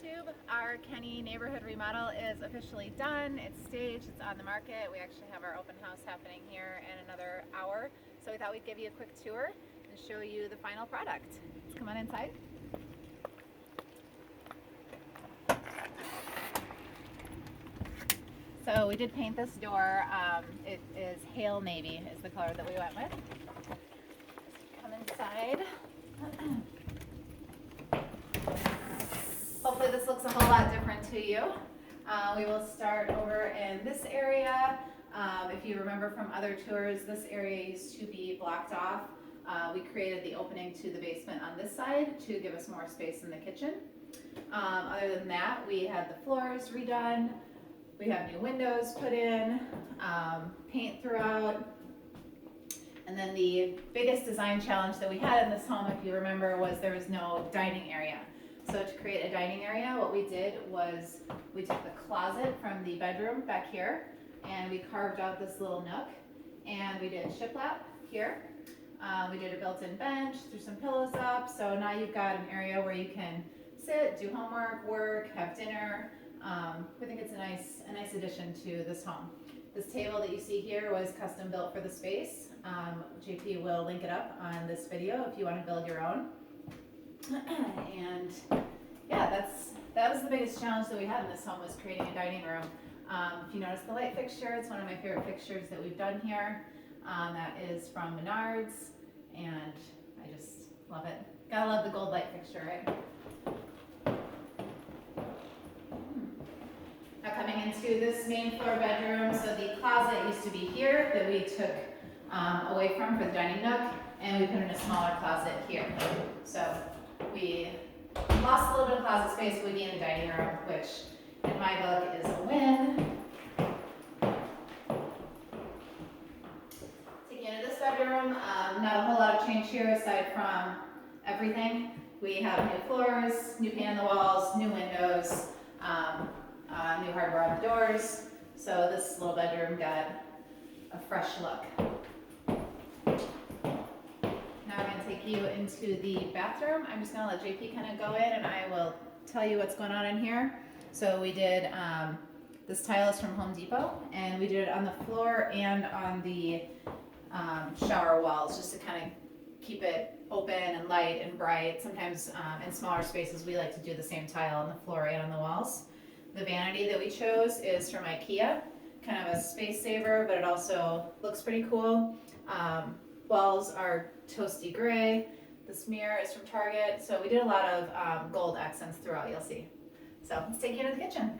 YouTube. Our Kenny neighborhood remodel is officially done. It's staged, it's on the market. We actually have our open house happening here in another hour. So we thought we'd give you a quick tour and show you the final product. Let's come on inside. So we did paint this door. It is Hail Navy is the color that we went with. Come inside. Hopefully this looks a whole lot different to you. We will start over in this area. If you remember from other tours, this area used to be blocked off. We created the opening to the basement on this side to give us more space in the kitchen. Other than that, we had the floors redone. We have new windows put in, paint throughout. And then the biggest design challenge that we had in this home, if you remember, was there was no dining area. So to create a dining area, what we did was we took the closet from the bedroom back here and we carved out this little nook, and we did shiplap here. We did a built-in bench, threw some pillows up, so now you've got an area where you can sit, do homework, work, have dinner. We think it's a nice addition to this home. This table that you see here was custom built for the space. JP will link it up on this video if you want to build your own. And yeah, that was the biggest challenge that we had in this home, was creating a dining room. If you notice the light fixture, it's one of my favorite fixtures that we've done here. That is from Menards, and I just love it. Gotta love the gold light fixture, right? Now coming into this main floor bedroom, so the closet used to be here that we took away from for the dining nook, and we put in a smaller closet here. So we lost a little bit of closet space, but we'd be in the dining room, which in my book is a win. Taking into this bedroom, not a whole lot of change here aside from everything. We have new floors, new paint on the walls, new windows, new hardware on the doors. So this little bedroom got a fresh look. Now I'm going to take you into the bathroom. I'm just going to let JP kind of go in and I will tell you what's going on in here. So we did, this tile is from Home Depot, and we did it on the floor and on the shower walls just to kind of keep it open and light and bright. Sometimes in smaller spaces we like to do the same tile on the floor and on the walls. The vanity that we chose is from IKEA, kind of a space saver, but it also looks pretty cool. Walls are toasty gray. This mirror is from Target. So we did a lot of gold accents throughout, you'll see. So let's take you to the kitchen.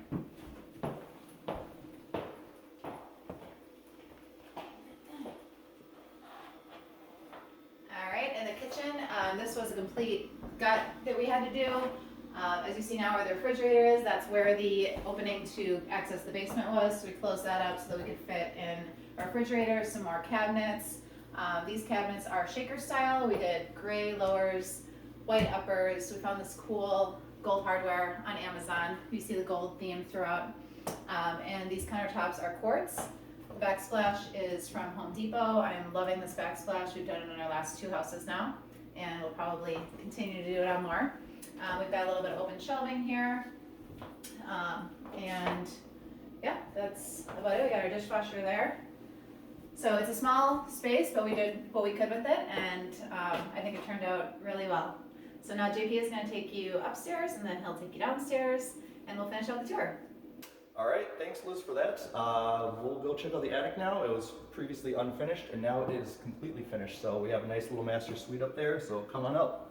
All right, in the kitchen, this was a complete gut that we had to do. As you see now where the refrigerator is, that's where the opening to access the basement was. So we closed that up so that we could fit in our refrigerator, some more cabinets. These cabinets are shaker style. We did gray lowers, white uppers. We found this cool gold hardware on Amazon. You see the gold theme throughout. And these countertops are quartz. The backsplash is from Home Depot. I'm loving this backsplash. We've done it in our last two houses now, and we'll probably continue to do it on more. We've got a little bit of open shelving here, and yeah, that's about it. We got our dishwasher there. So it's a small space, but we did what we could with it, and I think it turned out really well. So now JP is going to take you upstairs, and then he'll take you downstairs, and we'll finish up the tour. All right, thanks Liz for that. We'll go check out the attic now. It was previously unfinished, and now it is completely finished. So we have a nice little master suite up there, so come on up.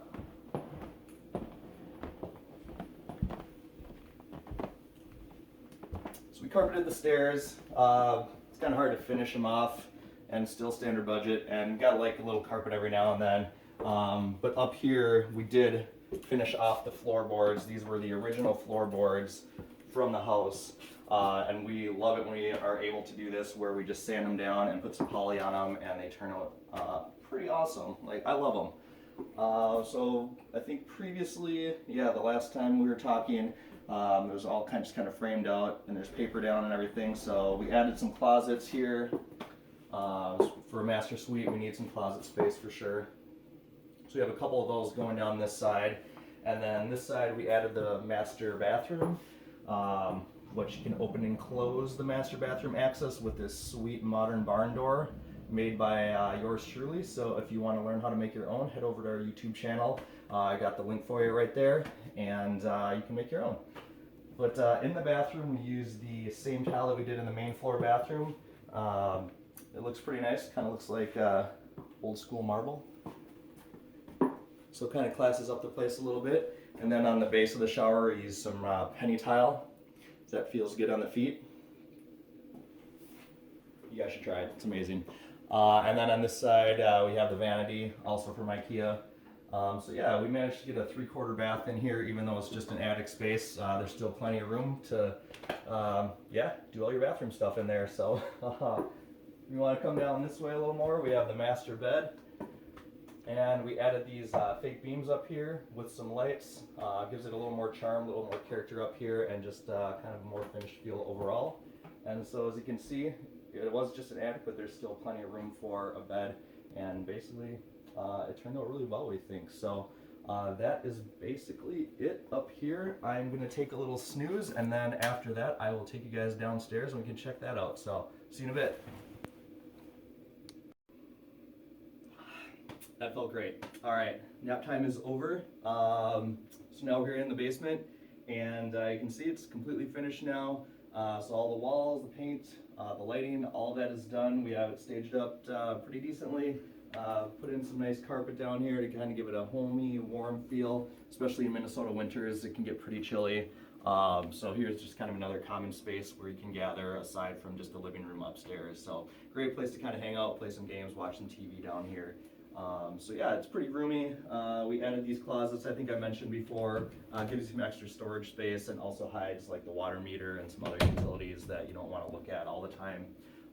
So we carpeted the stairs. It's kind of hard to finish them off, and still standard budget, and got like a little carpet every now and then. But up here, we did finish off the floorboards. These were the original floorboards from the house. And we love it when we are able to do this, where we just sand them down and put some poly on them, and they turn out pretty awesome. Like, I love them. So I think previously, yeah, the last time we were talking, it was all kind of framed out, and there's paper down and everything. So we added some closets here. For a master suite, we need some closet space for sure. So we have a couple of those going down this side. And then this side we added the master bathroom, which you can open and close the master bathroom access with this sweet modern barn door made by yours truly. So if you want to learn how to make your own, head over to our YouTube channel. I got the link for you right there, and you can make your own. But in the bathroom, we use the same tile that we did in the main floor bathroom. It looks pretty nice. Kind of looks like old school marble. So it kind of classes up the place a little bit. And then on the base of the shower, we use some penny tile. That feels good on the feet. You guys should try it. It's amazing. And then on this side, we have the vanity, also from IKEA. So yeah, we managed to get a 3/4 bath in here, even though it's just an attic space. There's still plenty of room to, yeah, do all your bathroom stuff in there. So if you want to come down this way a little more, we have the master bed. And we added these fake beams up here with some lights. Gives it a little more charm, a little more character up here, and just kind of a more finished feel overall. And so as you can see, it was just an attic, but there's still plenty of room for a bed. And basically, it turned out really well, we think. So that is basically it up here. I'm going to take a little snooze, and then after that, I will take you guys downstairs and we can check that out. So see you in a bit. That felt great. All right, nap time is over. So now we're here in the basement, and you can see it's completely finished now. So all the walls, the paint, the lighting, all that is done. We have it staged up pretty decently. Put in some nice carpet down here to kind of give it a homey, warm feel, especially in Minnesota winters. It can get pretty chilly. So here's just kind of another common space where you can gather aside from just the living room upstairs. So great place to kind of hang out, play some games, watch some TV down here. So yeah, it's pretty roomy. We added these closets, I think I mentioned before. Gives you some extra storage space and also hides like the water meter and some other utilities that you don't want to look at all the time.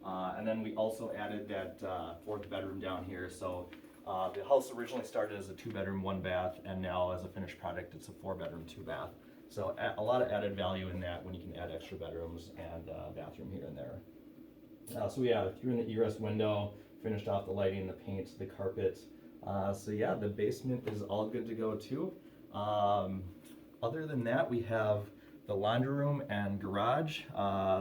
And then we also added that 4th bedroom down here. So the house originally started as a 2-bedroom, 1-bath, and now as a finished product, it's a 4-bedroom, 2-bath. So a lot of added value in that when you can add extra bedrooms and bathroom here and there. So yeah, threw in the egress window, finished off the lighting, the paint, the carpet. So yeah, the basement is all good to go too. Other than that, we have the laundry room and garage.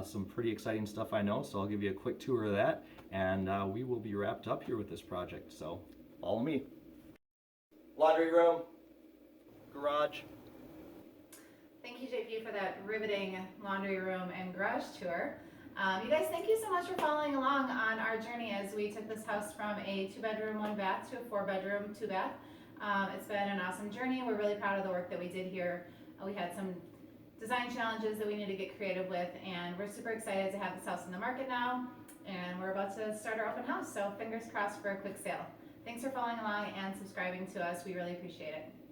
Some pretty exciting stuff, I know, so I'll give you a quick tour of that, and we will be wrapped up here with this project, so follow me. Laundry room, garage. Thank you, JP, for that riveting laundry room and garage tour. You guys, thank you so much for following along on our journey as we took this house from a 2-bedroom, 1-bath to a 4-bedroom, 2-bath. It's been an awesome journey. We're really proud of the work that we did here. We had some design challenges that we need to get creative with, and we're super excited to have this house in the market now, and we're about to start our open house, so fingers crossed for a quick sale. Thanks for following along and subscribing to us. We really appreciate it.